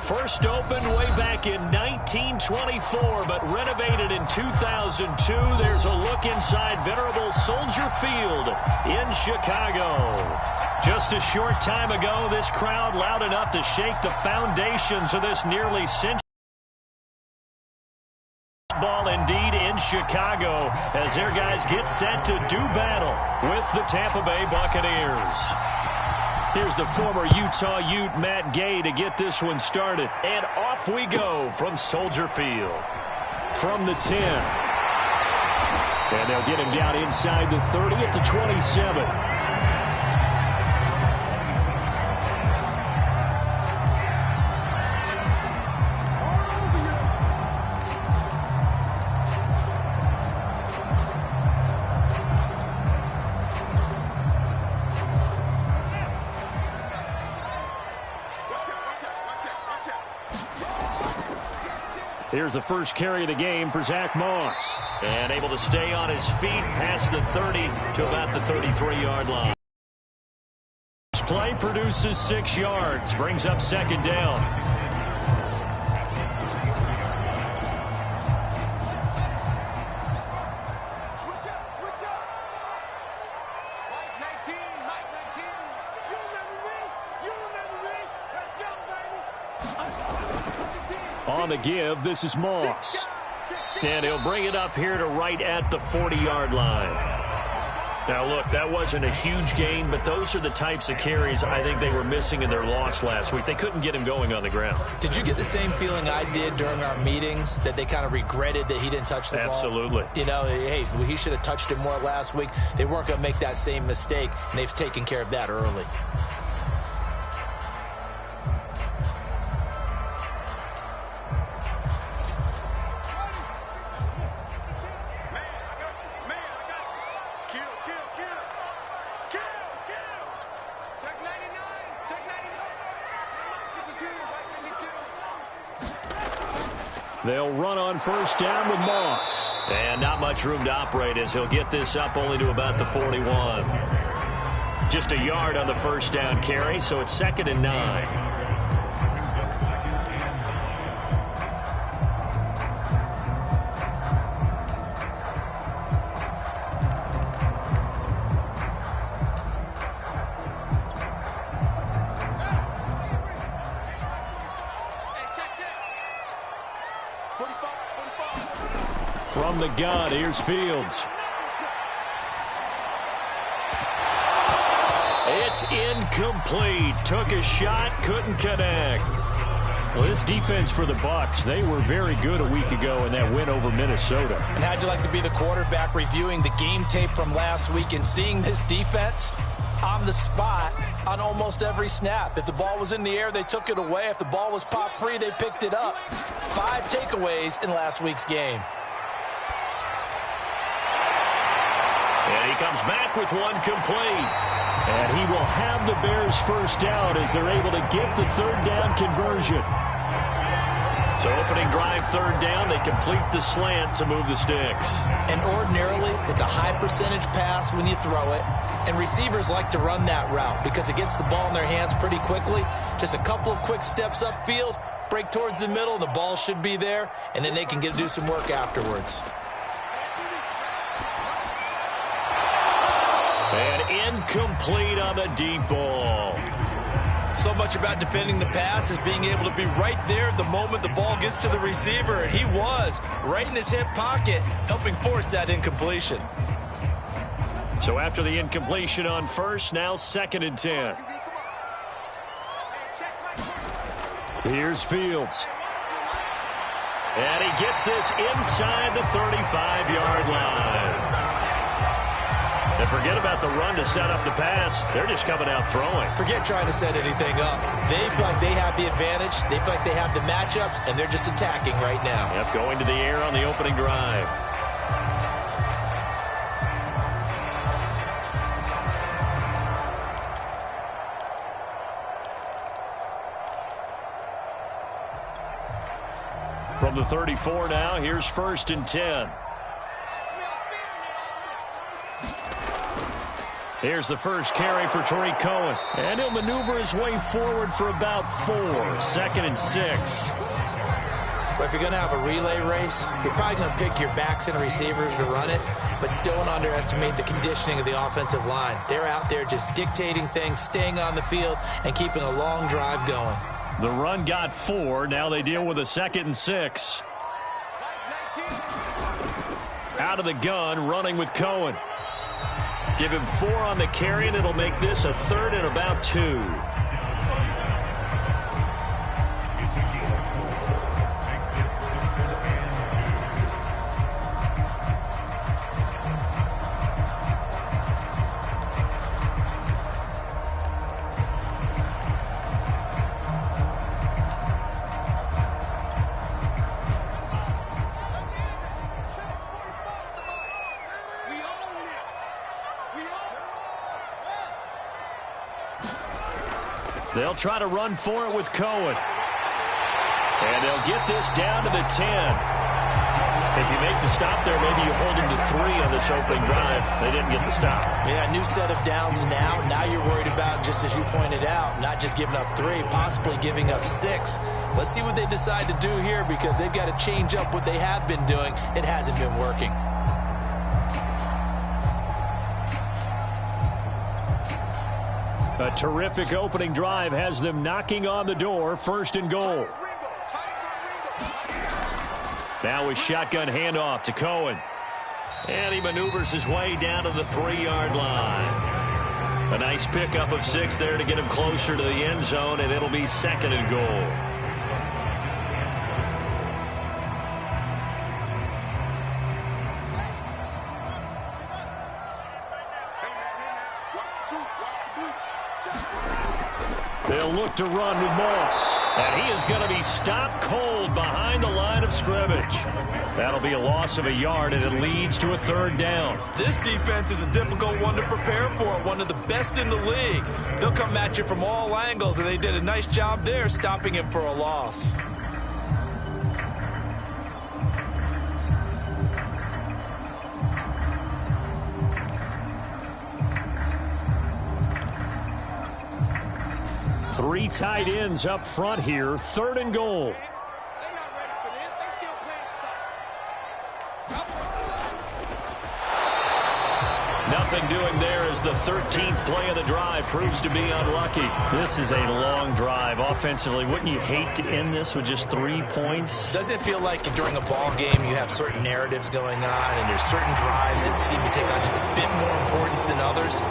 First opened way back in 1924, but renovated in 2002. There's a look inside venerable Soldier Field in Chicago. Just a short time ago, this crowd loud enough to shake the foundations of this nearly century. Ball indeed in Chicago as their guys get set to do battle with the Tampa Bay Buccaneers. Here's the former Utah Ute Matt Gay to get this one started. And off we go from Soldier Field. From the 10. And they'll get him down inside the 30 at the 27. Here's the first carry of the game for Zach Moss. And able to stay on his feet past the 30 to about the 33-yard line. This play produces 6 yards. Brings up second down. On the give, this is Moss. And he'll bring it up here to right at the 40-yard line. Now, look, that wasn't a huge gain, but those are the types of carries I think they were missing in their loss last week. They couldn't get him going on the ground. Did you get the same feeling I did during our meetings, that they kind of regretted that he didn't touch the ball? Absolutely. You know, hey, he should have touched it more last week. They weren't going to make that same mistake, and they've taken care of that early. They'll run on first down with Moss. And not much room to operate as he'll get this up only to about the 41. Just a yard on the first down carry, so it's 2nd and 9. From the gun, here's Fields. It's incomplete. Took a shot, couldn't connect. Well, this defense for the Bucs, they were very good a week ago in that win over Minnesota. And how'd you like to be the quarterback reviewing the game tape from last week and seeing this defense on the spot on almost every snap? If the ball was in the air, they took it away. If the ball was pop free, they picked it up. 5 takeaways in last week's game. And he comes back with one complete. And he will have the Bears first down as they're able to get the third down conversion. So opening drive, third down, they complete the slant to move the sticks. And ordinarily, it's a high percentage pass when you throw it. And receivers like to run that route because it gets the ball in their hands pretty quickly. Just a couple of quick steps upfield, break towards the middle, the ball should be there, and then they can do some work afterwards. And incomplete on the deep ball. So much about defending the pass is being able to be right there the moment the ball gets to the receiver, and he was right in his hip pocket, helping force that incompletion. So after the incompletion on first, now 2nd and 10. Here's Fields. And he gets this inside the 35-yard line. And forget about the run to set up the pass. They're just coming out throwing. Forget trying to set anything up. They feel like they have the advantage. They feel like they have the matchups, and they're just attacking right now. Yep, going to the air on the opening drive. From the 34 now, here's 1st and 10. Here's the first carry for Tariq Cohen. And he'll maneuver his way forward for about 4. 2nd and 6. But if you're going to have a relay race, you're probably going to pick your backs and receivers to run it, but don't underestimate the conditioning of the offensive line. They're out there just dictating things, staying on the field, and keeping a long drive going. The run got 4. Now they deal with a 2nd and 6. Out of the gun, running with Cohen. Give him 4 on the carry, and it'll make this a 3rd and about 2. They'll try to run for it with Cohen. And they'll get this down to the 10. If you make the stop there, maybe you hold them to 3 on this opening drive. They didn't get the stop. Yeah, new set of downs now. Now you're worried about, just as you pointed out, not just giving up 3, possibly giving up 6. Let's see what they decide to do here, because they've got to change up what they have been doing. It hasn't been working. A terrific opening drive has them knocking on the door. 1st and goal. Now a shotgun handoff to Cohen. And he maneuvers his way down to the 3-yard line. A nice pickup of 6 there to get him closer to the end zone, and it'll be 2nd and goal. They'll look to run with Moss. And he is going to be stopped cold behind the line of scrimmage. That'll be a loss of a yard, and it leads to a 3rd down. This defense is a difficult one to prepare for. One of the best in the league. They'll come at you from all angles, and they did a nice job there stopping him for a loss. Three tight ends up front here. 3rd and goal. Nothing doing there as the 13th play of the drive proves to be unlucky. This is a long drive offensively. Wouldn't you hate to end this with just 3 points? Doesn't it feel like during a ball game you have certain narratives going on and there's certain drives that seem to take on just a bit more importance than others?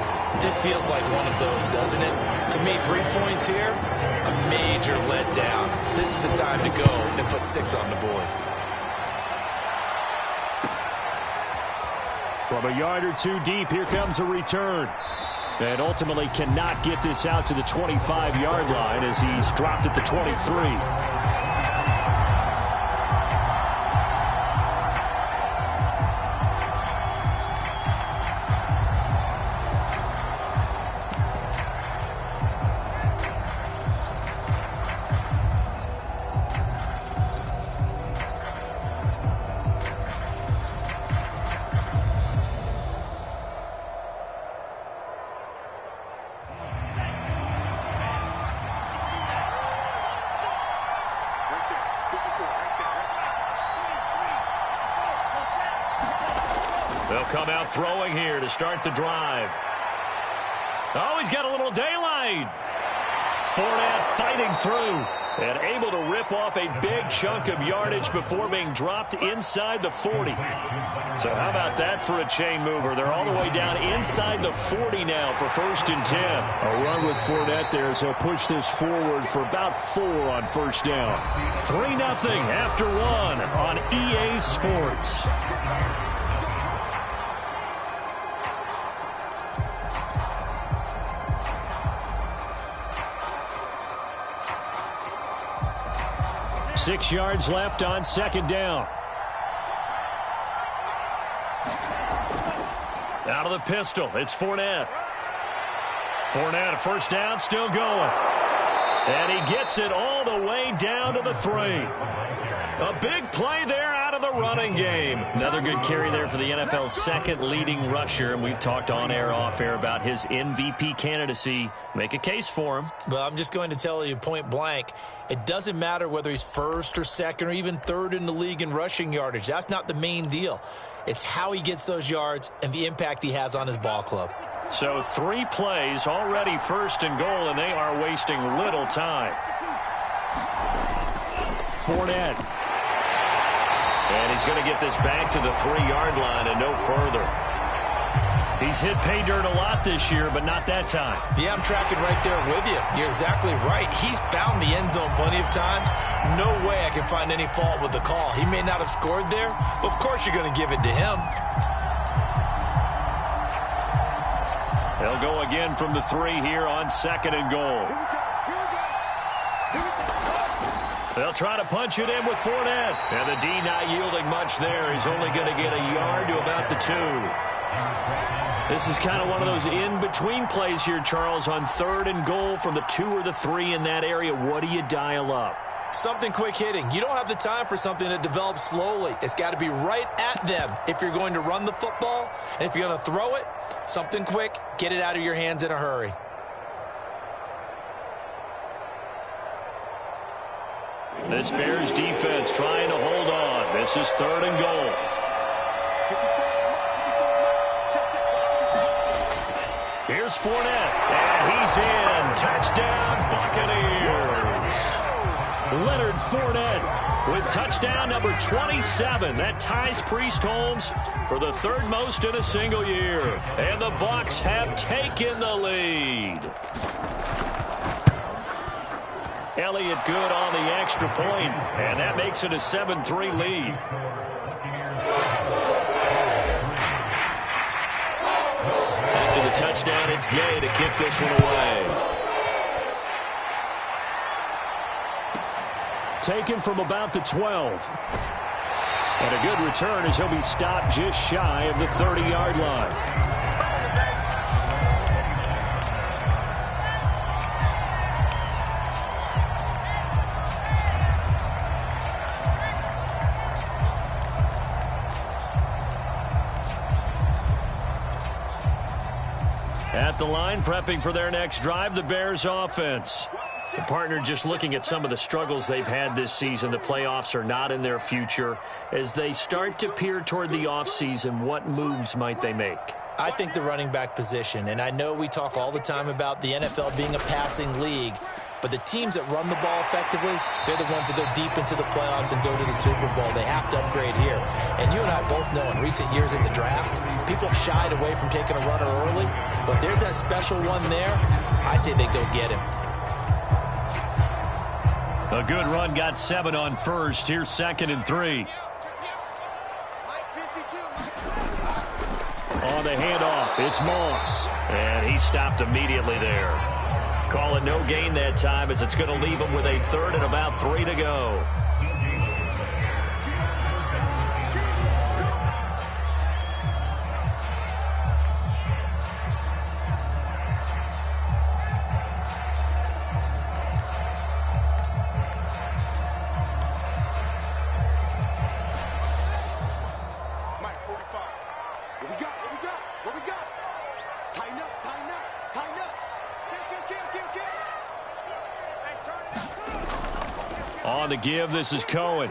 This feels like one of those, doesn't it? To me, 3 points here, a major letdown. This is the time to go and put 6 on the board. From a yard or 2 deep, here comes a return. And ultimately cannot get this out to the 25-yard line as he's dropped at the 23. They'll come out throwing here to start the drive. Oh, he's got a little daylight. Fournette fighting through and able to rip off a big chunk of yardage before being dropped inside the 40. So how about that for a chain mover? They're all the way down inside the 40 now for 1st and 10. A run with Fournette there, so push this forward for about 4 on 1st down. 3-0 after 1 on EA Sports. Six yards left on 2nd down. Out of the pistol, it's Fournette. Fournette, a 1st down, still going. And he gets it all the way down to the 3. A big play there out of the running game. Another good carry there for the NFL's second leading rusher, and we've talked on air, off air about his MVP candidacy. Make a case for him. But I'm just going to tell you point blank, it doesn't matter whether he's first or second or even third in the league in rushing yardage. That's not the main deal. It's how he gets those yards and the impact he has on his ball club. So 3 plays already first and goal, and they are wasting little time. Fournette. And he's going to get this back to the 3-yard line and no further. He's hit pay dirt a lot this year, but not that time. Yeah, I'm tracking right there with you. You're exactly right. He's found the end zone plenty of times. No way I can find any fault with the call. He may not have scored there, but of course you're going to give it to him. They'll go again from the 3 here on 2nd and goal. They'll try to punch it in with Fournette. And the D not yielding much there. He's only going to get a yard to about the 2. This is kind of one of those in-between plays here, Charles, on 3rd and goal from the 2 or the 3 in that area. What do you dial up? Something quick hitting. You don't have the time for something that develops slowly. It's got to be right at them if you're going to run the football. And if you're going to throw it, something quick, get it out of your hands in a hurry. This Bears defense trying to hold on. This is 3rd and goal. Here's Fournette, and he's in. Touchdown, Buccaneers. Leonard Fournette with touchdown number 27. That ties Priest Holmes for the 3rd most in a single year. And the Bucs have taken the lead. Elliott good on the extra point, and that makes it a 7-3 lead. After the touchdown, it's Gay to kick this one away. Taken from about the 12. And a good return as he'll be stopped just shy of the 30-yard line. At the line, prepping for their next drive, the Bears offense. The partner just looking at some of the struggles they've had this season. The playoffs are not in their future. As they start to peer toward the offseason, what moves might they make? I think the running back position, and I know we talk all the time about the NFL being a passing league, but the teams that run the ball effectively, they're the ones that go deep into the playoffs and go to the Super Bowl. They have to upgrade here. And you and I both know in recent years in the draft, people have shied away from taking a runner early, but there's that special one there. I say they go get him. A good run, got 7 on first. Here's 2nd and 3. On the handoff, it's Moss. And he stopped immediately there. Call it no gain that time as it's going to leave him with a 3rd and about 3 to go. On the give, this is Cohen.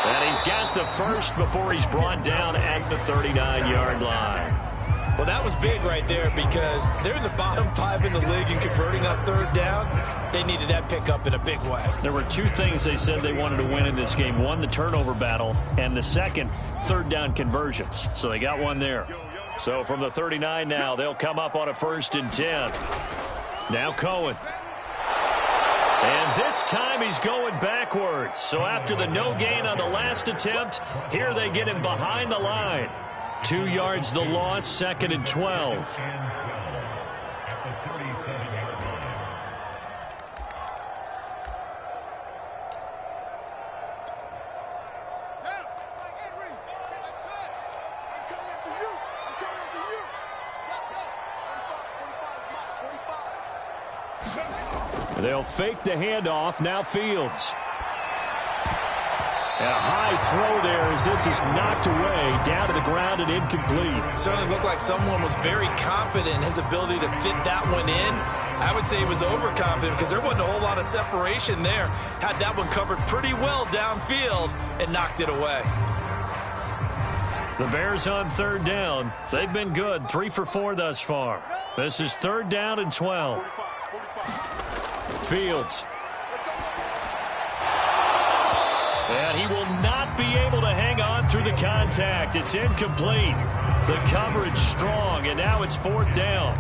And he's got the first before he's brought down at the 39-yard line. Well, that was big right there because they're in the bottom 5 in the league and converting on 3rd down. They needed that pickup in a big way. There were 2 things they said they wanted to win in this game. One, the turnover battle, and the second, 3rd down conversions. So they got one there. So from the 39 now, they'll come up on a 1st and 10. Now Cohen. And this time he's going backwards. So after the no gain on the last attempt, here they get him behind the line. 2 yards the loss, 2nd and 12. They'll fake the handoff. Now Fields. And a high throw there as this is knocked away, down to the ground and incomplete. Certainly looked like someone was very confident in his ability to fit that one in. I would say he was overconfident because there wasn't a whole lot of separation there. Had that one covered pretty well downfield and knocked it away. The Bears on third down. They've been good, 3 for 4 thus far. This is 3rd down and 12. Fields. And he will not be able to hang on through the contact. It's incomplete. The coverage strong, and now it's 4th down.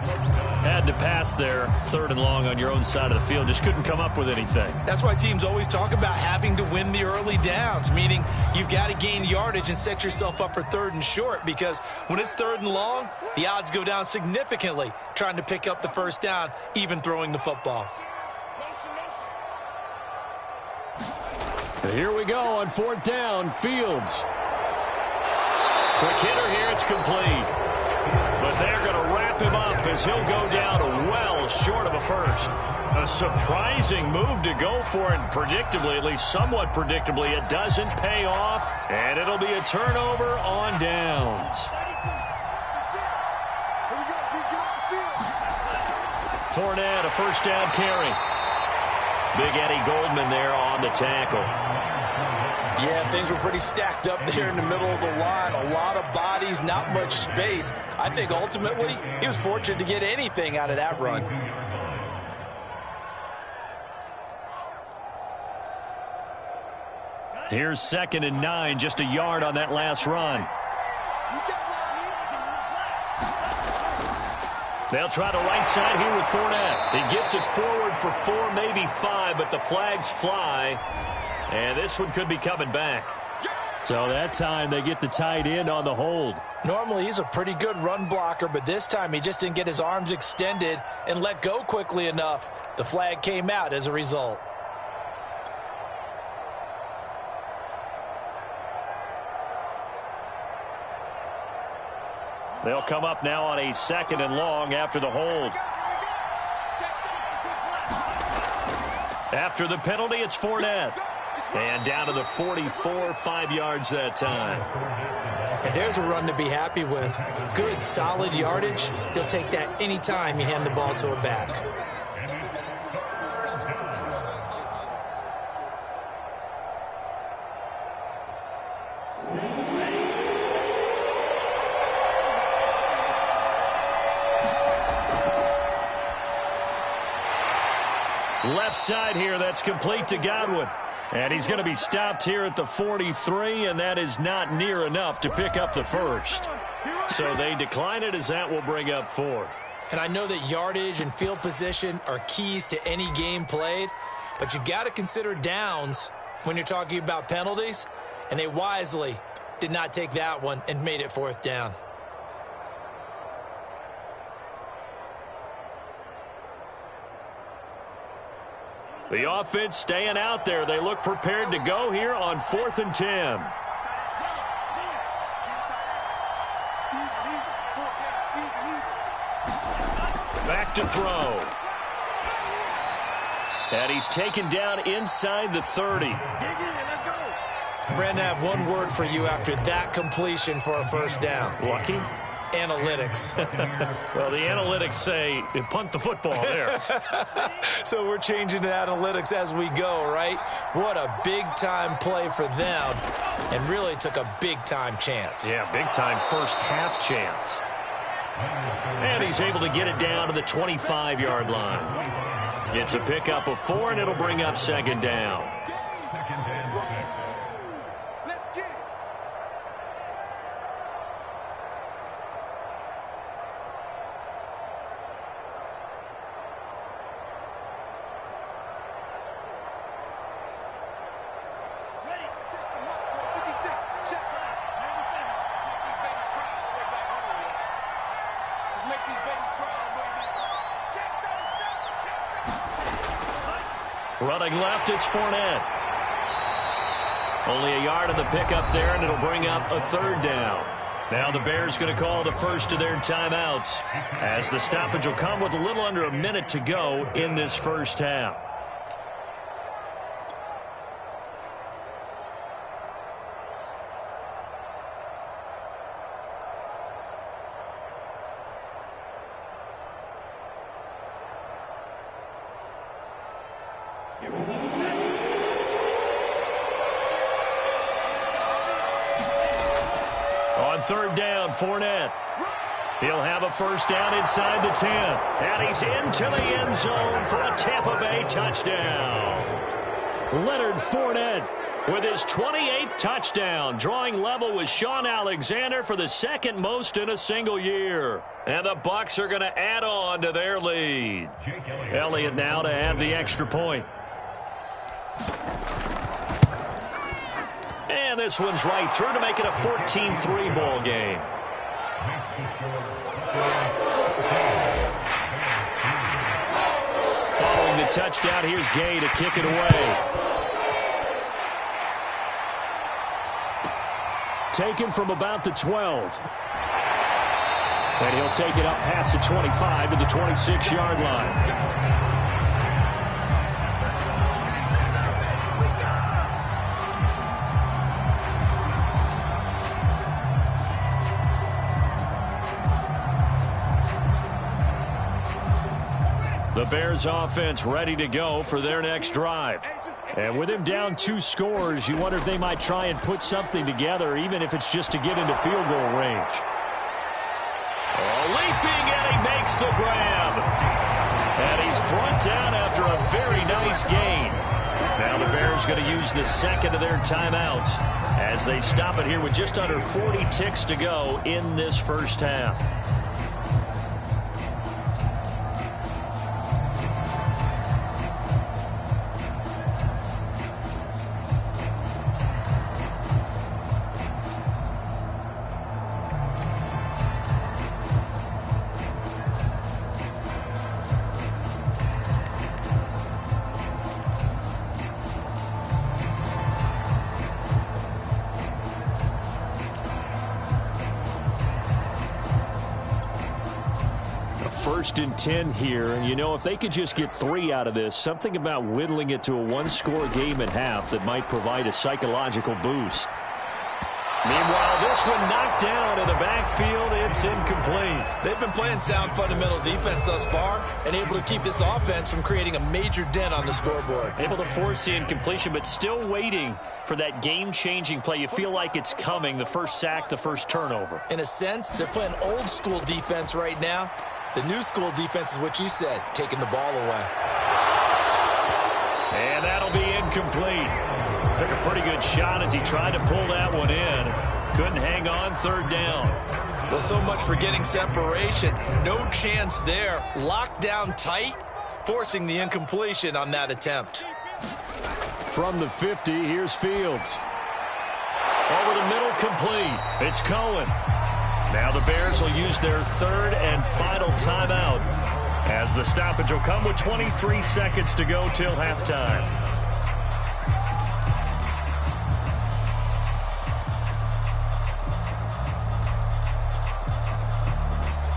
Had to pass there, 3rd and long on your own side of the field. Just couldn't come up with anything. That's why teams always talk about having to win the early downs, meaning you've got to gain yardage and set yourself up for 3rd and short, because when it's 3rd and long, the odds go down significantly trying to pick up the 1st down, even throwing the football. Here we go on 4th down. Fields. Quick hitter here. It's complete. But they're going to wrap him up as he'll go down well short of a first. A surprising move to go for it, and predictably, at least somewhat predictably, it doesn't pay off, and it'll be a turnover on downs. Fournette, a 1st down carry. Big Eddie Goldman there on the tackle. Yeah, things were pretty stacked up there in the middle of the line. A lot of bodies, not much space. I think ultimately he was fortunate to get anything out of that run. Here's 2nd and 9, just a yard on that last run. They'll try the right side here with Fournette. He gets it forward for 4, maybe 5, but the flags fly. And this one could be coming back. So that time they get the tight end on the hold. Normally he's a pretty good run blocker, but this time he just didn't get his arms extended and let go quickly enough. The flag came out as a result. They'll come up now on a 2nd and long after the hold. After the penalty, it's Fournette. And down to the 44, 5 yards that time. And there's a run to be happy with. Good, solid yardage. He'll take that any time you hand the ball to a back. Left side here, that's complete to Godwin. And he's going to be stopped here at the 43, and that is not near enough to pick up the first. So they decline it as that will bring up 4th. And I know that yardage and field position are keys to any game played, but you've got to consider downs when you're talking about penalties, and they wisely did not take that one and made it 4th down. The offense staying out there. They look prepared to go here on 4th and 10. Back to throw. And he's taken down inside the 30. Brandon, I have one word for you after that completion for a 1st down. Lucky? Analytics. Well, the analytics say punt the football there. So we're changing to analytics as we go, right? What a big-time play for them, and really took a big-time chance. Yeah, big-time first half chance. And he's able to get it down to the 25-yard line. It's a pickup of 4, and it'll bring up 2nd down. Running left, it's Fournette. Only a yard on the pickup there, and it'll bring up a 3rd down. Now the Bears going to call the first of their timeouts, as the stoppage will come with a little under a minute to go in this first half. third down, Fournette. He'll have a first down inside the 10. And he's into the end zone for a Tampa Bay touchdown. Leonard Fournette with his 28th touchdown, drawing level with Shaun Alexander for the second most in a single year. And the Bucs are going to add on to their lead. Elliott now to add the extra point. And this one's right through to make it a 14-3 ball game. Following the touchdown, here's Gay to kick it away. Taken from about the 12. And he'll take it up past the 25 to the 26-yard line. The Bears offense ready to go for their next drive. And with him down 2 scores, you wonder if they might try and put something together, even if it's just to get into field goal range. Leaping, and he makes the grab. And he's brought down after a very nice gain. Now the Bears going to use the second of their timeouts as they stop it here with just under 40 ticks to go in this first half. First and 10 here, and you know, if they could just get 3 out of this, something about whittling it to a one-score game at half that might provide a psychological boost. Meanwhile, this one knocked down in the backfield. It's incomplete. They've been playing sound fundamental defense thus far and able to keep this offense from creating a major dent on the scoreboard. Able to force the incompletion, but still waiting for that game-changing play. You feel like it's coming, the first sack, the first turnover. In a sense, they're playing old-school defense right now. The new school defense is what you said, taking the ball away. And that'll be incomplete. Took a pretty good shot as he tried to pull that one in. Couldn't hang on, third down. Well, so much for getting separation. No chance there. Locked down tight, forcing the incompletion on that attempt. From the 50, here's Fields. Over the middle, complete. It's Cohen. Now the Bears will use their third and final timeout as the stoppage will come with 23 seconds to go till halftime.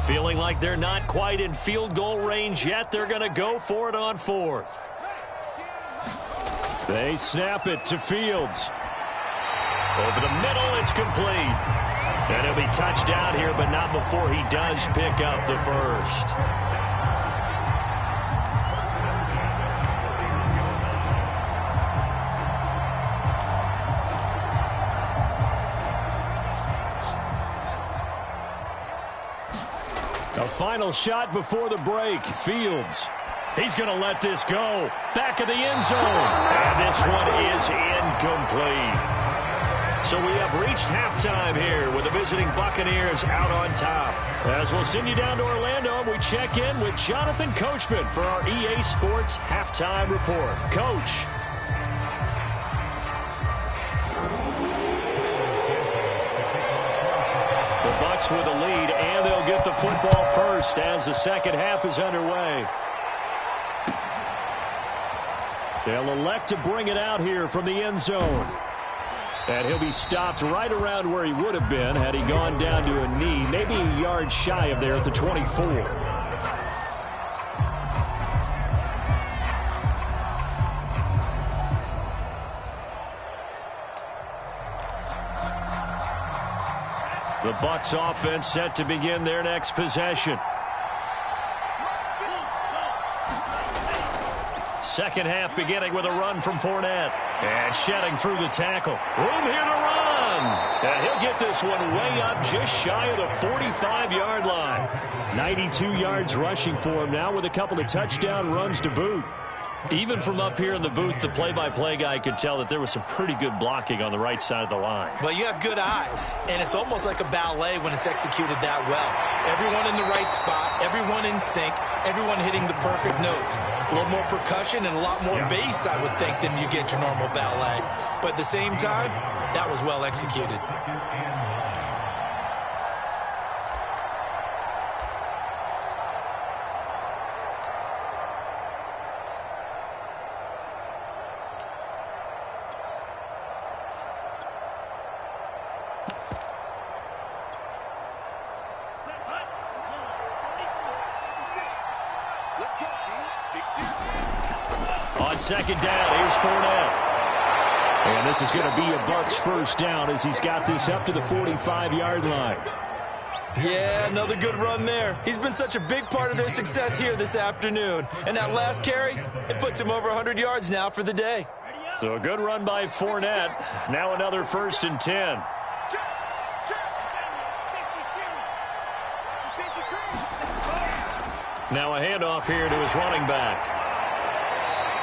Feeling like they're not quite in field goal range yet. They're going to go for it on 4th. They snap it to Fields. Over the middle, it's complete. And he'll be touched down here, but not before he does pick up the first. A final shot before the break. Fields. He's going to let this go. Back of the end zone. And this one is incomplete. So we have reached halftime here with the visiting Buccaneers out on top. As we'll send you down to Orlando, we check in with Jonathan Coachman for our EA Sports Halftime Report. Coach. The Bucs with a lead, and they'll get the football first as the second half is underway. They'll elect to bring it out here from the end zone. And he'll be stopped right around where he would have been had he gone down to a knee, maybe a yard shy of there at the 24. The Bucs offense set to begin their next possession. Second half beginning with a run from Fournette. And shedding through the tackle. Room here to run. And he'll get this one way up just shy of the 45-yard line. 92 yards rushing for him now with a couple of touchdown runs to boot. Even from up here in the booth, the play-by-play guy could tell that there was some pretty good blocking on the right side of the line. Well, you have good eyes, and it's almost like a ballet when it's executed that well. Everyone in the right spot, everyone in sync, everyone hitting the perfect notes. A little more percussion and a lot more bass, I would think, than you get your normal ballet. But at the same time, that was well executed. On second down, here's Fournette. And this is going to be a Bucs first down as he's got this up to the 45-yard line. Yeah, another good run there. He's been such a big part of their success here this afternoon. And that last carry, it puts him over 100 yards now for the day. So a good run by Fournette. Now another 1st and 10. Now a handoff here to his running back.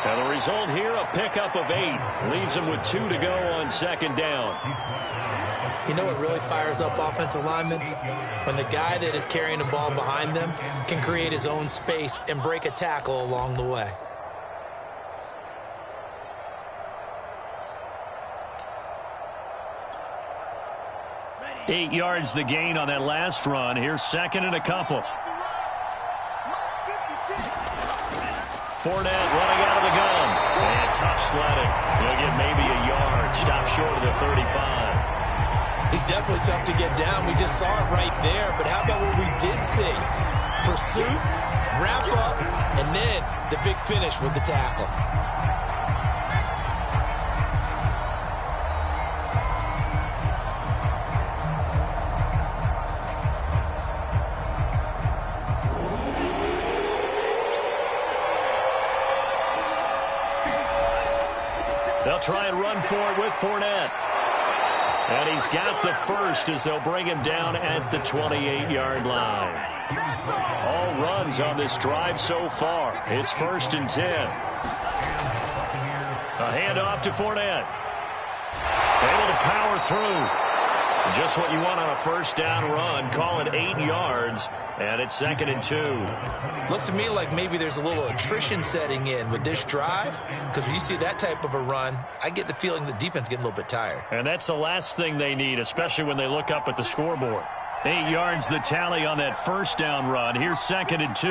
And the result here, a pickup of 8. Leaves him with 2 to go on second down. You know what really fires up offensive linemen? When the guy that is carrying the ball behind them can create his own space and break a tackle along the way. Eight yards the gain on that last run. Here's second and a couple. Fournette running out of the gun. And tough sledding. He'll get maybe a yard. Stop short of the 35. He's definitely tough to get down. We just saw it right there. But how about what we did see? Pursuit, wrap up, and then the big finish with the tackle. They'll try and run for it with Fournette. And he's got the first as they'll bring him down at the 28-yard line. All runs on this drive so far. It's 1st and 10. A handoff to Fournette. Able to power through. Just what you want on a first down run. Call it 8 yards. And it's 2nd and 2. Looks to me like maybe there's a little attrition setting in with this drive, because when you see that type of a run, I get the feeling the defense getting a little bit tired. And that's the last thing they need, especially when they look up at the scoreboard. 8 yards the tally on that first down run. Here's 2nd and 2.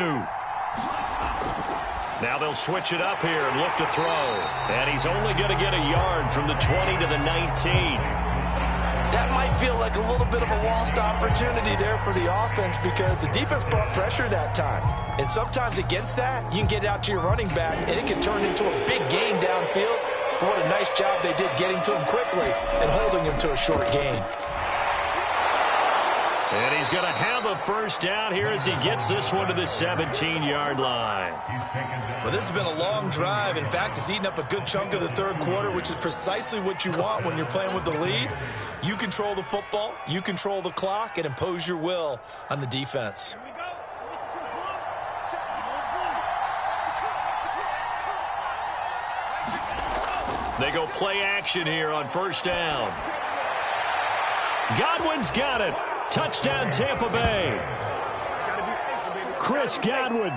Now they'll switch it up here and look to throw. And he's only going to get a yard from the 20 to the 19. That might feel like a little bit of a lost opportunity there for the offense because the defense brought pressure that time. And sometimes against that, you can get out to your running back, and it can turn into a big gain downfield. But what a nice job they did getting to him quickly and holding him to a short gain. And he's going to have a first down here as he gets this one to the 17-yard line. Well, this has been a long drive. In fact, it's eaten up a good chunk of the third quarter, which is precisely what you want when you're playing with the lead. You control the football, you control the clock, and impose your will on the defense. They go play action here on first down. Godwin's got it. Touchdown, Tampa Bay. Chris Godwin,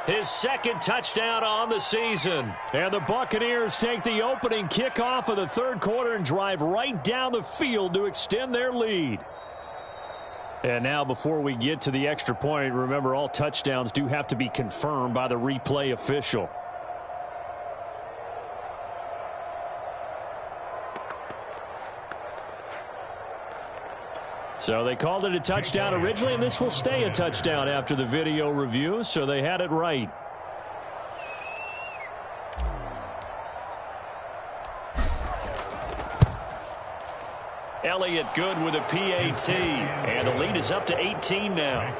his second touchdown on the season. And the Buccaneers take the opening kickoff of the third quarter and drive right down the field to extend their lead. And now before we get to the extra point, remember all touchdowns do have to be confirmed by the replay official. So they called it a touchdown originally, and this will stay a touchdown after the video review, so they had it right. Elliott good with a PAT, and the lead is up to 18 now.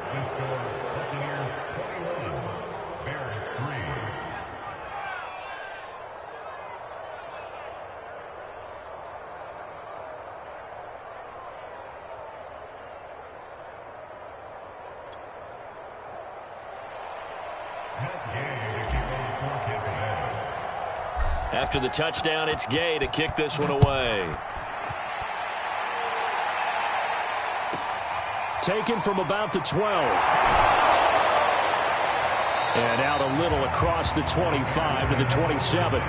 After the touchdown, it's Gay to kick this one away. Taken from about the 12. And out a little across the 25 to the 27.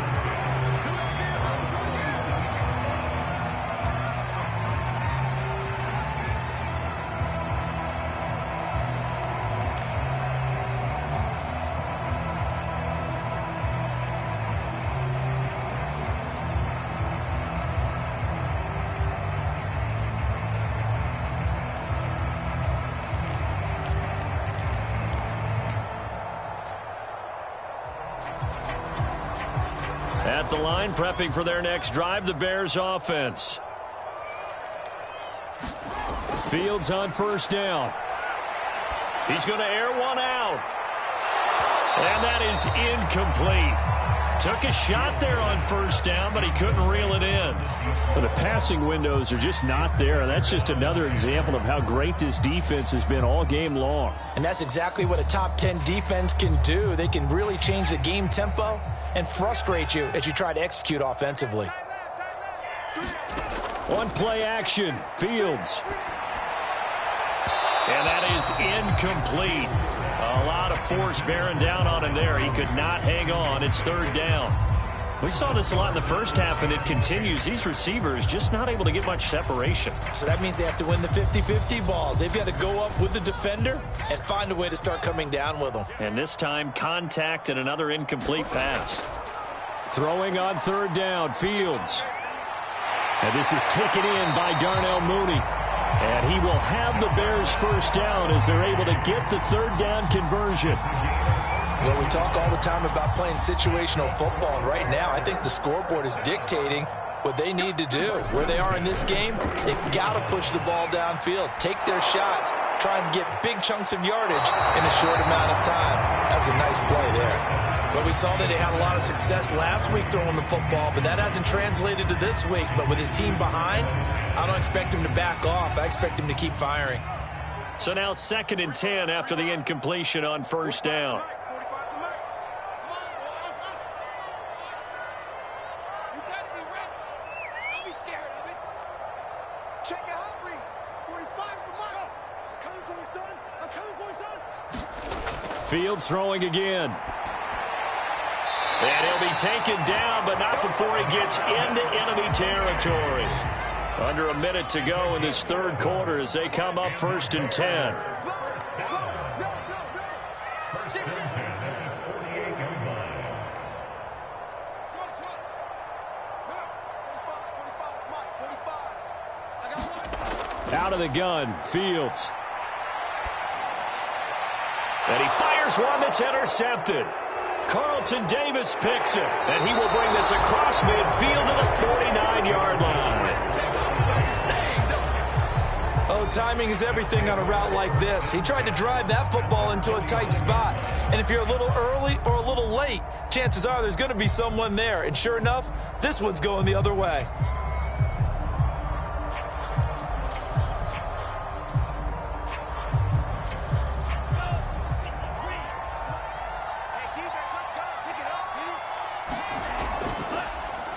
At the line, prepping for their next drive, the Bears offense. Fields on first down. He's going to air one out. And that is incomplete. Took a shot there on first down, but he couldn't reel it in. But the passing windows are just not there. That's just another example of how great this defense has been all game long. And that's exactly what a top 10 defense can do. They can really change the game tempo and frustrate you as you try to execute offensively. One play action, Fields. And that is incomplete. A lot of force bearing down on him there. He could not hang on. It's third down. We saw this a lot in the first half, and it continues. These receivers just not able to get much separation. So that means they have to win the 50-50 balls. They've got to go up with the defender and find a way to start coming down with them. And this time, contact and another incomplete pass. Throwing on third down, Fields. And this is taken in by Darnell Mooney. And he will have the Bears first down as they're able to get the third down conversion. Well, we talk all the time about playing situational football, and right now I think the scoreboard is dictating what they need to do. Where they are in this game, they've got to push the ball downfield, take their shots, try and get big chunks of yardage in a short amount of time. That was a nice play there. But we saw that they had a lot of success last week throwing the football, but that hasn't translated to this week. But with his team behind, I don't expect him to back off. I expect him to keep firing. So now 2nd and 10 after the incompletion on first down. Fields throwing again. And he'll be taken down, but not before he gets into enemy territory. Under a minute to go in this third quarter as they come up 1st and 10. Out of the gun, Fields. And he fires one that's intercepted. Carlton Davis picks it, and he will bring this across midfield to the 49-yard line. Oh, timing is everything on a route like this. He tried to drive that football into a tight spot. And if you're a little early or a little late, chances are there's going to be someone there. And sure enough, this one's going the other way.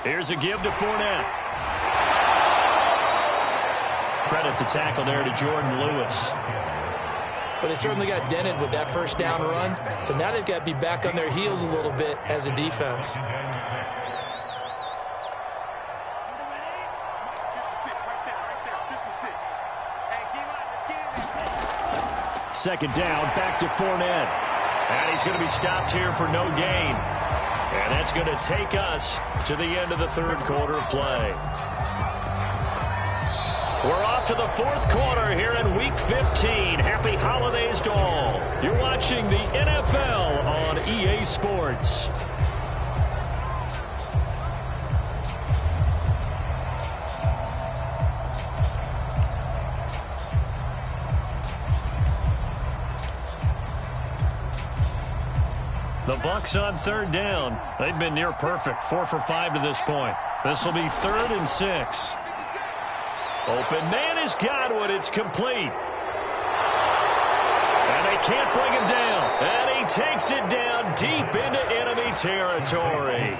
Here's a give to Fournette. Credit the tackle there to Jordan Lewis. But they certainly got dented with that first down run. So now they've got to be back on their heels a little bit as a defense. Second down, back to Fournette. And he's going to be stopped here for no gain. And that's going to take us to the end of the third quarter of play. We're off to the fourth quarter here in Week 15. Happy holidays to all. You're watching the NFL on EA Sports. The Bucs on third down. They've been near perfect, 4 for 5 to this point. This will be 3rd and 6. Open man is Godwin. It's complete. And they can't bring him down. And he takes it down deep into enemy territory.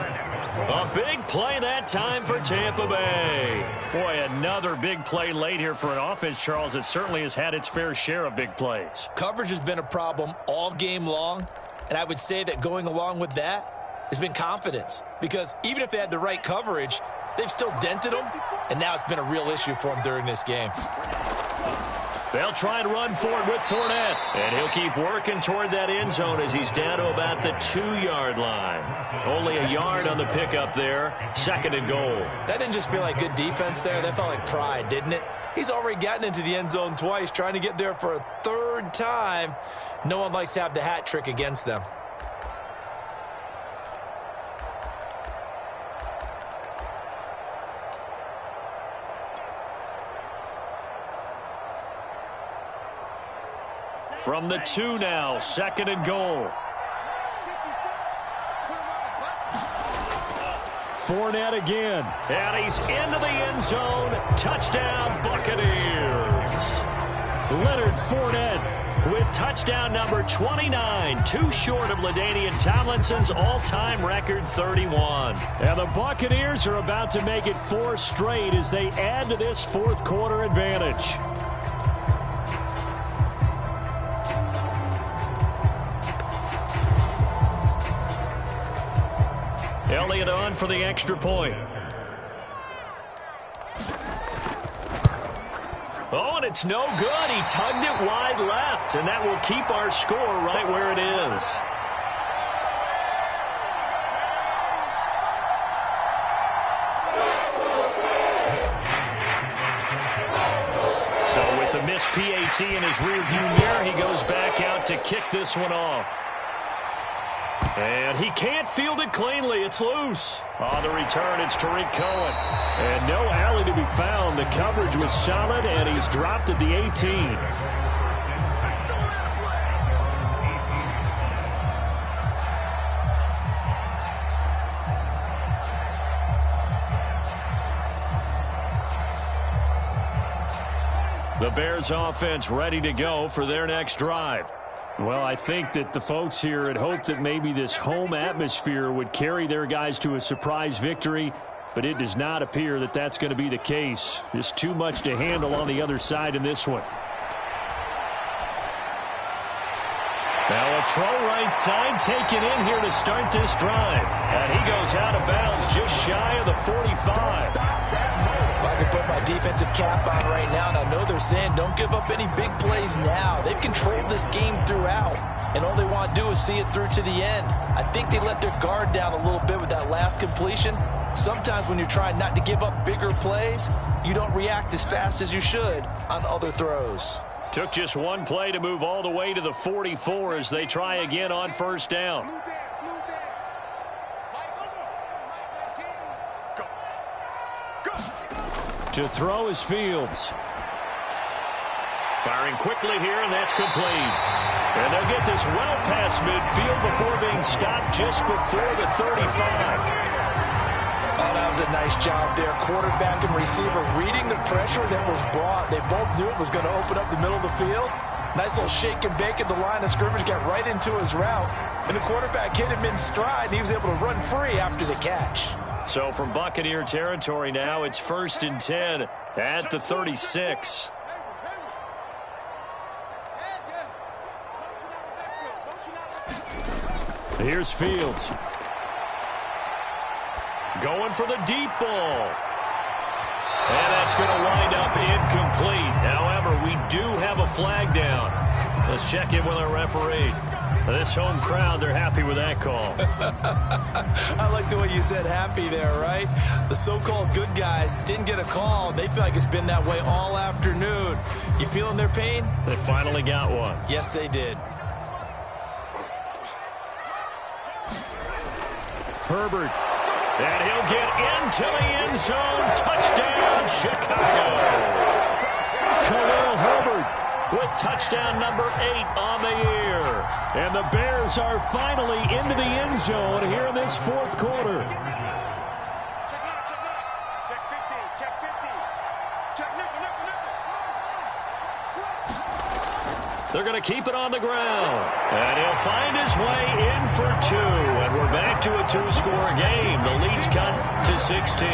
A big play that time for Tampa Bay. Boy, another big play late here for an offense, Charles, that certainly has had its fair share of big plays. Coverage has been a problem all game long, and I would say that going along with that has been confidence. Because even if they had the right coverage, they've still dented them, and now it's been a real issue for them during this game. They'll try and run for it with Fournette. And he'll keep working toward that end zone as he's down to about the 2-yard line. Only a yard on the pickup there. 2nd and goal. That didn't just feel like good defense there. That felt like pride, didn't it? He's already gotten into the end zone twice, trying to get there for a 3rd time. No one likes to have the hat trick against them. From the 2 now, 2nd and goal. Fournette again. And he's into the end zone. Touchdown, Buccaneers. Leonard Fournette with touchdown number 29. Too short of LaDainian Tomlinson's all-time record 31. And the Buccaneers are about to make it 4 straight as they add to this 4th quarter advantage. Elliott on for the extra point. Oh, and it's no good. He tugged it wide left, and that will keep our score right where it is. So with the missed PAT in his rearview mirror, he goes back out to kick this one off. And he can't field it cleanly. It's loose. On the return, it's Tariq Cohen. And no alley to be found. The coverage was solid, and he's dropped at the 18. The Bears offense ready to go for their next drive. Well, I think that the folks here had hoped that maybe this home atmosphere would carry their guys to a surprise victory, but it does not appear that that's going to be the case. Just too much to handle on the other side in this one. Now a throw right side taken in here to start this drive. And he goes out of bounds just shy of the 45. I can put my defensive cap on right now, and I know they're saying don't give up any big plays now. They've controlled this game throughout, and all they want to do is see it through to the end. I think they let their guard down a little bit with that last completion. Sometimes when you're trying not to give up bigger plays, you don't react as fast as you should on other throws. Took just one play to move all the way to the 44 as they try again on 1st down. To throw is Fields. Firing quickly here, and that's complete. And they'll get this well past midfield before being stopped just before the 35. Oh, that was a nice job there. Quarterback and receiver reading the pressure that was brought. They both knew it was going to open up the middle of the field. Nice little shake and bake at the line of scrimmage, got right into his route. And the quarterback hit him in stride, and he was able to run free after the catch. So from Buccaneer territory now, it's 1st and 10 at the 36. Here's Fields. Going for the deep ball. And that's going to wind up incomplete. However, we do have a flag down. Let's check in with our referee. This home crowd, they're happy with that call. I like the way you said happy there, right? The so-called good guys didn't get a call. They feel like it's been that way all afternoon. You feeling their pain? They finally got one. Yes, they did. Herbert. And he'll get into the end zone. Touchdown, Chicago. Khalil Herbert with touchdown number 8 on the year. And the Bears are finally into the end zone here in this 4th quarter. They're going to keep it on the ground. And he'll find his way in for 2. And we're back to a 2-score game. The lead's cut to 16.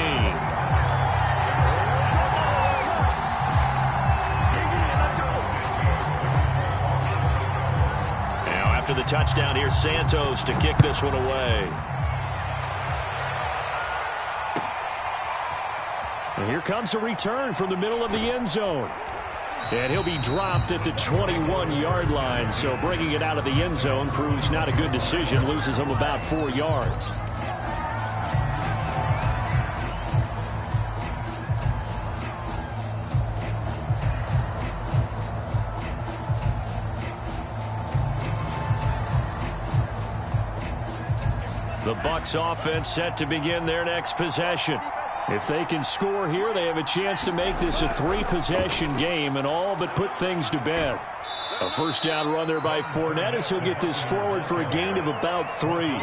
Now after the touchdown, here's Santos to kick this one away. And here comes a return from the middle of the end zone. And he'll be dropped at the 21-yard line. So bringing it out of the end zone proves not a good decision. Loses him about 4 yards. The Bucs offense set to begin their next possession. If they can score here, they have a chance to make this a 3-possession game and all but put things to bed. A first down run there by Fournette as he'll get this forward for a gain of about 3.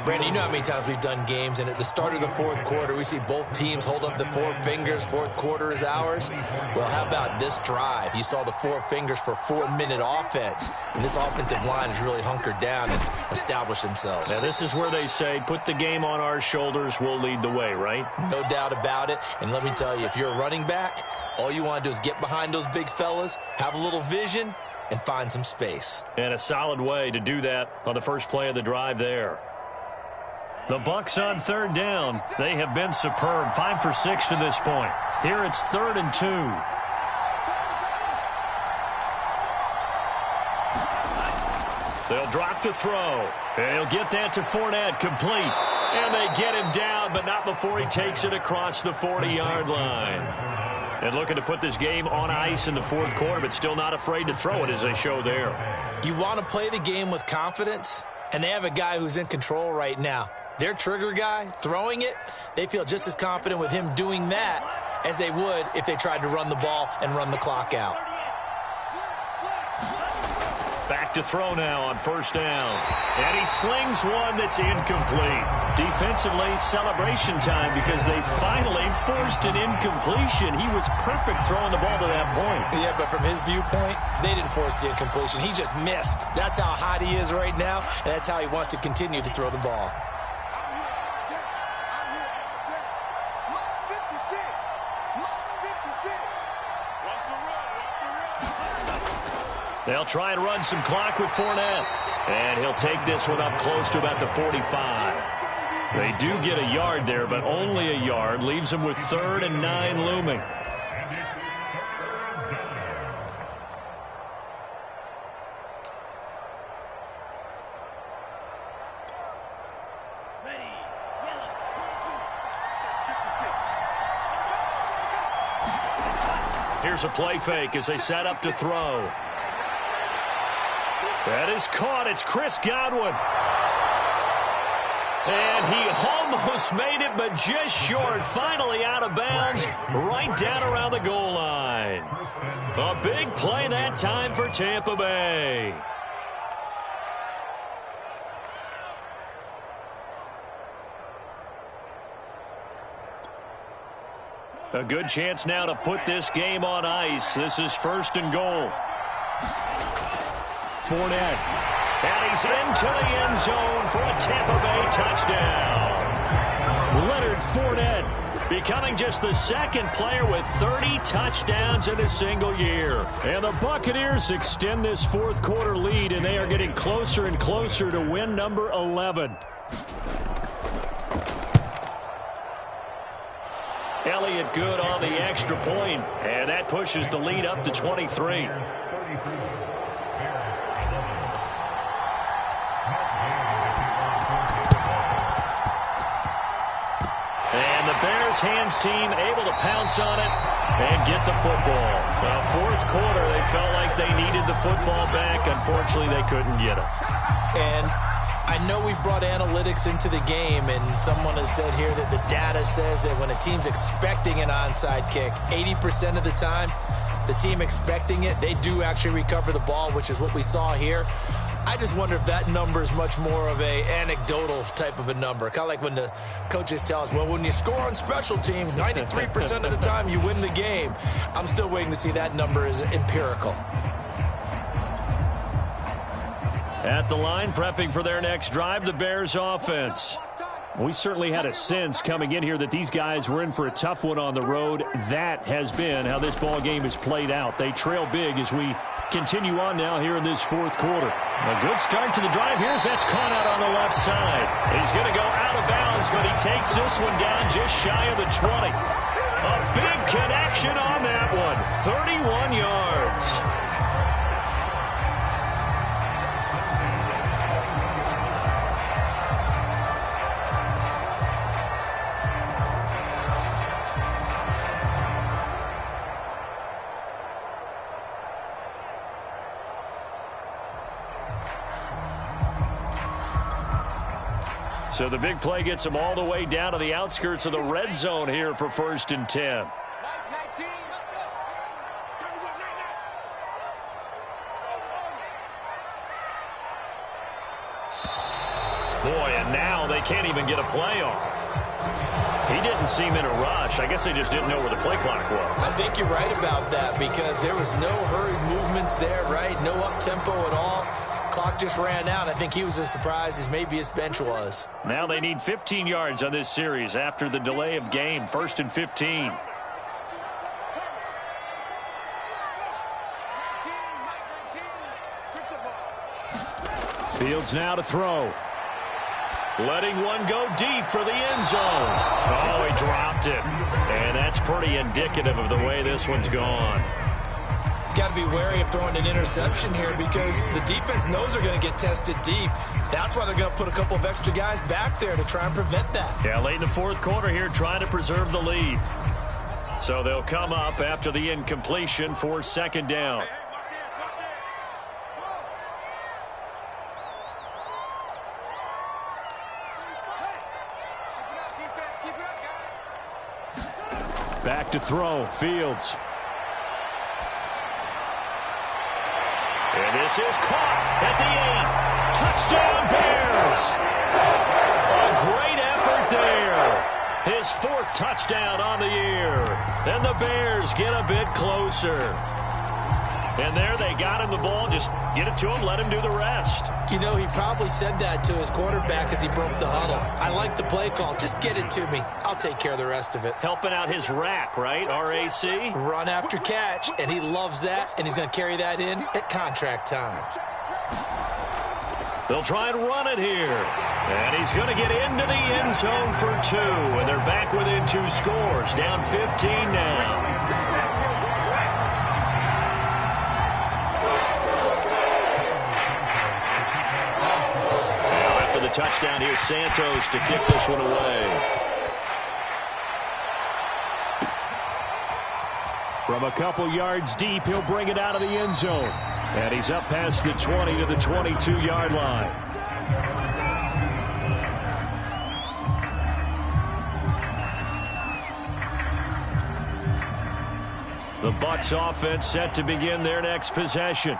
Brandon, you know how many times we've done games, and at the start of the fourth quarter, we see both teams hold up the 4 fingers, fourth quarter is ours. Well, how about this drive? You saw the 4 fingers for 4-minute offense, and this offensive line has really hunkered down and established themselves. Now, this is where they say, put the game on our shoulders, we'll lead the way, right? No doubt about it, and let me tell you, if you're a running back, all you want to do is get behind those big fellas, have a little vision, and find some space. And a solid way to do that on the first play of the drive there. The Bucs on third down. They have been superb. 5 for 6 to this point. Here it's 3rd and 2. They'll drop to throw. And he'll get that to Fournette, complete. And they get him down, but not before he takes it across the 40-yard line. And looking to put this game on ice in the fourth quarter, but still not afraid to throw it as they show there. You want to play the game with confidence, and they have a guy who's in control right now. Their trigger guy, throwing it, they feel just as confident with him doing that as they would if they tried to run the ball and run the clock out. Back to throw now on first down. And he slings one that's incomplete. Defensively, celebration time because they finally forced an incompletion. He was perfect throwing the ball to that point. Yeah, but from his viewpoint, they didn't force the incompletion. He just missed. That's how hot he is right now, and that's how he wants to continue to throw the ball. They'll try and run some clock with Fournette. And he'll take this one up close to about the 45. They do get a yard there, but only a yard. Leaves them with 3rd and 9 looming. Here's a play fake as they set up to throw. That is caught. It's Chris Godwin. And he almost made it, but just short. Finally out of bounds, right down around the goal line. A big play that time for Tampa Bay. A good chance now to put this game on ice. This is 1st and goal. Fournette. And he's into the end zone for a Tampa Bay touchdown. Leonard Fournette becoming just the 2nd player with 30 touchdowns in a single year. And the Buccaneers extend this fourth quarter lead, and they are getting closer and closer to win number 11. Elliott good on the extra point, and that pushes the lead up to 23. And the Bears hands team able to pounce on it and get the football. Now, fourth quarter, they felt like they needed the football back. Unfortunately, they couldn't get it. And I know we've brought analytics into the game, and someone has said here that the data says that when a team's expecting an onside kick, 80% of the time, the team expecting it, they do actually recover the ball, which is what we saw here. I just wonder if that number is much more of a anecdotal type of a number. Kind of like when the coaches tell us, well, when you score on special teams, 93% of the time you win the game. I'm still waiting to see that number is empirical. At the line, prepping for their next drive, the Bears offense. We certainly had a sense coming in here that these guys were in for a tough one on the road. That has been how this ball game has played out. They trail big as we continue on now here in this fourth quarter. A good start to the drive. Here's that's caught out on the left side. He's going to go out of bounds, but he takes this one down just shy of the 20. A big connection on that one. 31 yards. So the big play gets them all the way down to the outskirts of the red zone here for 1st and 10. Boy, and now they can't even get a play off. He didn't seem in a rush. I guess they just didn't know where the play clock was. I think you're right about that because there was no hurried movements there, right? No up-tempo at all. Clock just ran out. I think he was as surprised as maybe his bench was. Now they need 15 yards on this series after the delay of game. 1st and 15. Fields now to throw. Letting one go deep for the end zone. Oh, he dropped it. And that's pretty indicative of the way this one's gone. Got to be wary of throwing an interception here because the defense knows they're going to get tested deep. That's why they're going to put a couple of extra guys back there to try and prevent that. Yeah, late in the fourth quarter here trying to preserve the lead. So they'll come up after the incompletion for 2nd down. Back to throw, Fields. And this is caught at the 8. Touchdown, Bears! A great effort there. His 4th touchdown on the year. Then the Bears get a bit closer. And there they got him the ball. Just get it to him, let him do the rest. You know, he probably said that to his quarterback as he broke the huddle. I like the play call. Just get it to me. I'll take care of the rest of it. Helping out his rack, right? RAC? Run after catch, and he loves that, and he's going to carry that in at contract time. They'll try and run it here. And he's going to get into the end zone for 2. And they're back within 2 scores. Down 15 now. Touchdown, here's Santos to kick this one away. From a couple yards deep, he'll bring it out of the end zone. And he's up past the 20 to the 22-yard line. The Bucs offense set to begin their next possession.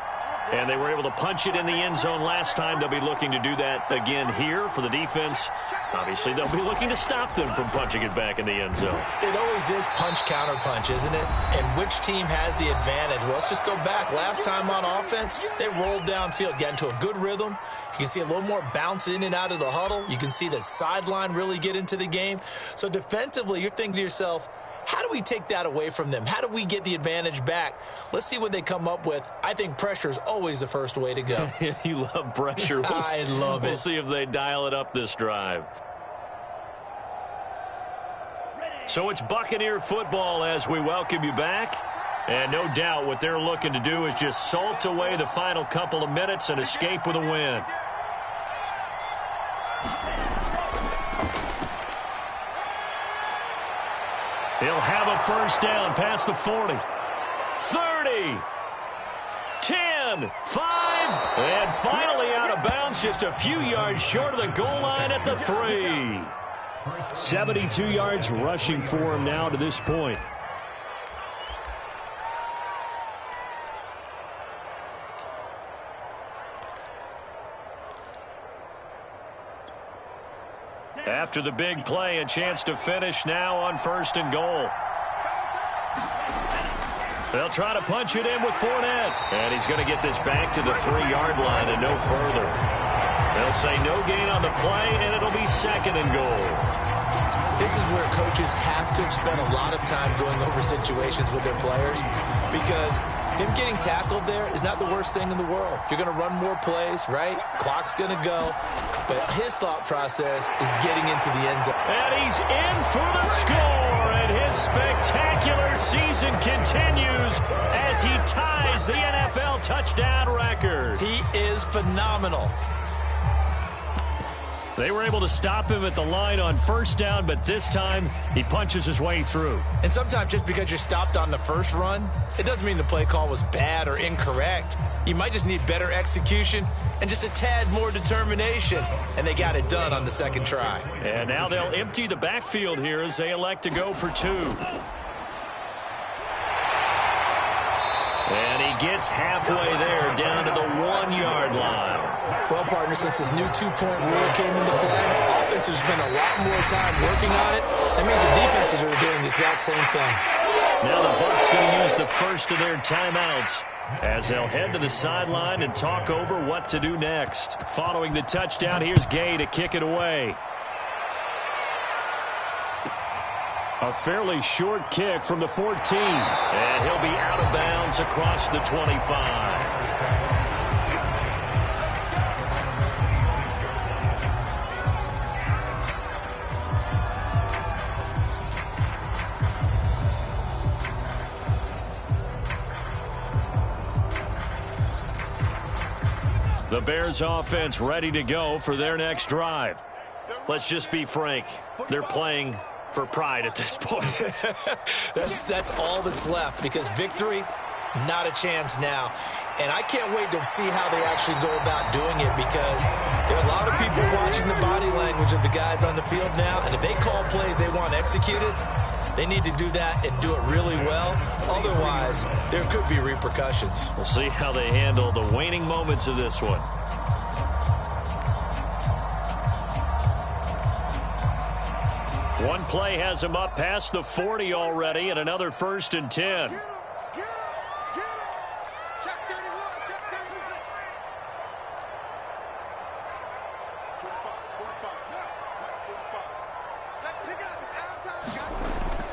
And they were able to punch it in the end zone last time. They'll be looking to do that again here for the defense. Obviously, they'll be looking to stop them from punching it back in the end zone. It always is punch-counter-punch, isn't it? And which team has the advantage? Well, let's just go back. Last time on offense, they rolled downfield, got into a good rhythm. You can see a little more bounce in and out of the huddle. You can see the sideline really get into the game. So defensively, you're thinking to yourself, how do we take that away from them? How do we get the advantage back? Let's see what they come up with. I think pressure is always the first way to go. You love pressure. I love it. We'll see if they dial it up this drive. So it's Buccaneer football as we welcome you back. And no doubt what they're looking to do is just salt away the final couple of minutes and escape with a win. He'll have a first down past the 40, 30, 10, 5, and finally out of bounds just a few yards short of the goal line at the 3. 72 yards rushing for him now to this point. After the big play, a chance to finish now on 1st and goal. They'll try to punch it in with Fournette. And he's going to get this back to the 3-yard line and no further. They'll say no gain on the play, and it'll be 2nd and goal. This is where coaches have to have spent a lot of time going over situations with their players, because him getting tackled there is not the worst thing in the world. You're going to run more plays, right? Clock's going to go. But his thought process is getting into the end zone. And he's in for the score, and his spectacular season continues as he ties the NFL touchdown record. He is phenomenal. They were able to stop him at the line on 1st down, but this time he punches his way through. And sometimes just because you're stopped on the first run, it doesn't mean the play call was bad or incorrect. You might just need better execution and just a tad more determination. And they got it done on the 2nd try. And now they'll empty the backfield here as they elect to go for 2. And he gets halfway there, down to the 1-yard line. Well, partner, since this new 2-point rule came into play, offenses spend a lot more time working on it. That means the defenses are doing the exact same thing. Now the Bucs going to use the first of their timeouts as they'll head to the sideline and talk over what to do next. Following the touchdown, here's Gay to kick it away. A fairly short kick from the 14. And he'll be out of bounds across the 25. The Bears offense ready to go for their next drive. Let's just be frank. They're playing for pride at this point. That's all that's left, because victory, not a chance now. And I can't wait to see how they actually go about doing it, because there are a lot of people watching the body language of the guys on the field now, and if they call plays they want executed, they need to do that and do it really well. Otherwise, there could be repercussions. We'll see how they handle the waning moments of this one. One play has him up past the 40 already, and another 1st and 10.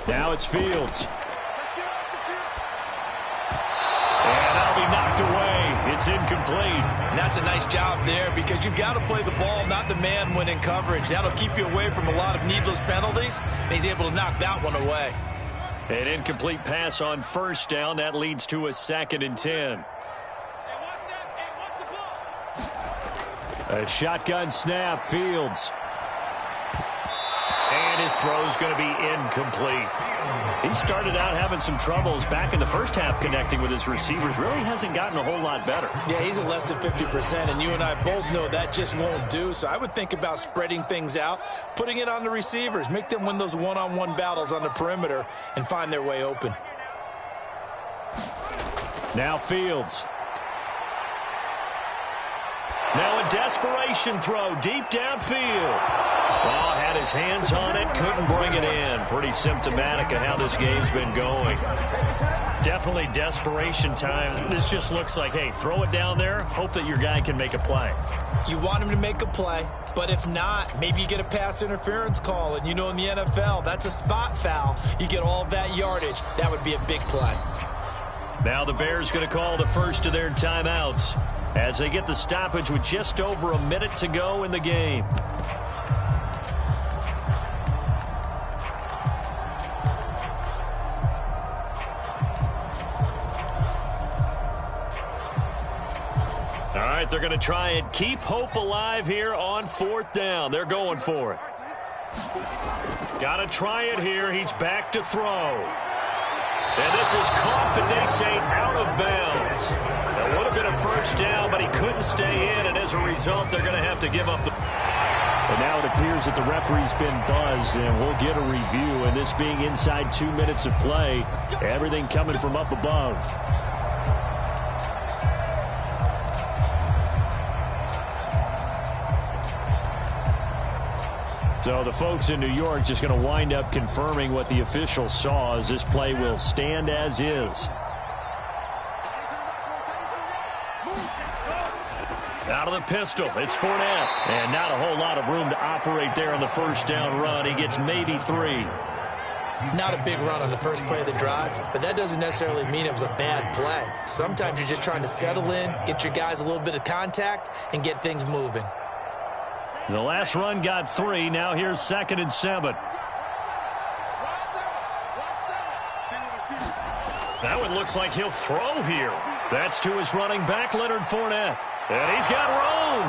Now it's Fields. And that'll be knocked away. It's incomplete. And that's a nice job there, because you've got to play the ball, not the man when in coverage. That'll keep you away from a lot of needless penalties, and he's able to knock that one away. An incomplete pass on 1st down. That leads to a 2nd and 10. A shotgun snap, Fields. And his throw's going to be incomplete. He started out having some troubles back in the first half connecting with his receivers. Really hasn't gotten a whole lot better. Yeah, he's at less than 50%, and you and I both know that just won't do. So I would think about spreading things out, putting it on the receivers, make them win those one-on-one battles on the perimeter and find their way open. Now Fields. Now a desperation throw deep downfield. Well, had his hands on it, couldn't bring it in. Pretty symptomatic of how this game's been going. Definitely desperation time. This just looks like, hey, throw it down there, hope that your guy can make a play. You want him to make a play, but if not, maybe you get a pass interference call, and you know in the NFL, that's a spot foul. You get all that yardage. That would be a big play. Now the Bears going to call the first of their timeouts as they get the stoppage with just over a minute to go in the game. All right, they're going to try and keep hope alive here on 4th down. They're going for it. Got to try it here. He's back to throw. And this is caught, but they say out of bounds. That would have been a 1st down, but he couldn't stay in, and as a result, they're going to have to give up the... And now it appears that the referee's been buzzed, and we'll get a review. And this being inside 2 minutes of play, everything coming from up above. So the folks in New York just going to wind up confirming what the official saw, as this play will stand as is. Out of the pistol, it's Fournette. And not a whole lot of room to operate there on the first down run. He gets maybe 3. Not a big run on the first play of the drive, but that doesn't necessarily mean it was a bad play. Sometimes you're just trying to settle in, get your guys a little bit of contact, and get things moving. The last run got 3. Now here's 2nd and 7. That one looks like he'll throw here. That's to his running back, Leonard Fournette. And he's got room.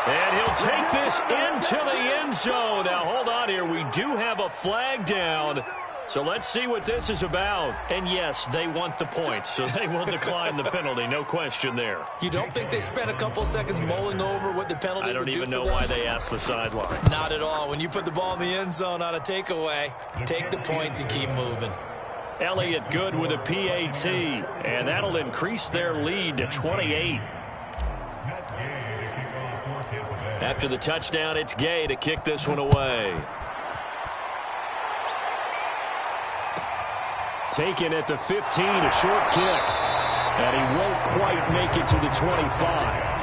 And he'll take this into the end zone. Now, hold on here. We do have a flag down. So let's see what this is about. And, yes, they want the points, so they will decline the penalty. No question there. You don't think they spent a couple seconds mulling over what the penalty would do? I don't even know why they asked the sideline. Not at all. When you put the ball in the end zone on a takeaway, take the points and keep moving. Elliott Good with a PAT, and that'll increase their lead to 28. After the touchdown, it's Gay to kick this one away. Taken at the 15, a short kick. And he won't quite make it to the 25.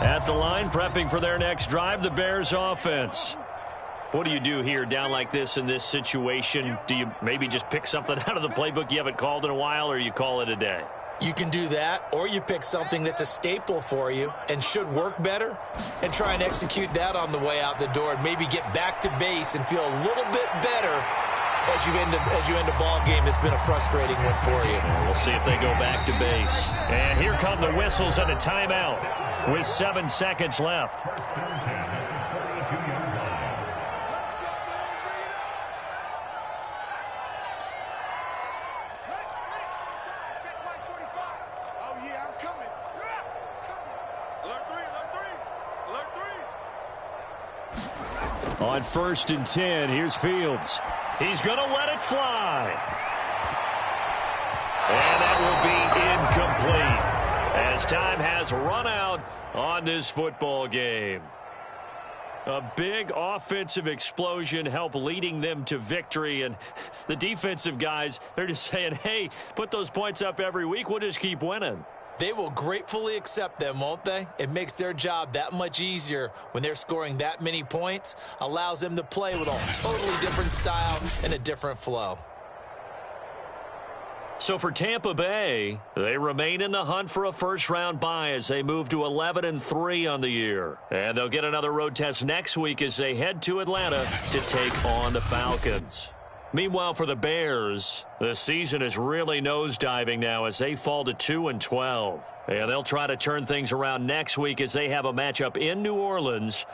At the line, prepping for their next drive, the Bears offense. What do you do here down like this in this situation? Do you maybe just pick something out of the playbook you haven't called in a while, or you call it a day? You can do that, or you pick something that's a staple for you and should work better and try and execute that on the way out the door and maybe get back to base and feel a little bit better as you end a ball game that's been a frustrating one for you. We'll see if they go back to base. And here come the whistles and a timeout with 7 seconds left. On 1st and 10, here's Fields. He's going to let it fly. And that will be incomplete as time has run out on this football game. A big offensive explosion helped leading them to victory. And the defensive guys, they're just saying, hey, put those points up every week. We'll just keep winning. They will gratefully accept them, won't they? It makes their job that much easier when they're scoring that many points. Allows them to play with a totally different style and a different flow. So for Tampa Bay, they remain in the hunt for a first-round bye as they move to 11-3 on the year. And they'll get another road test next week as they head to Atlanta to take on the Falcons. Meanwhile, for the Bears, the season is really nosediving now as they fall to 2-12. And they'll try to turn things around next week as they have a matchup in New Orleans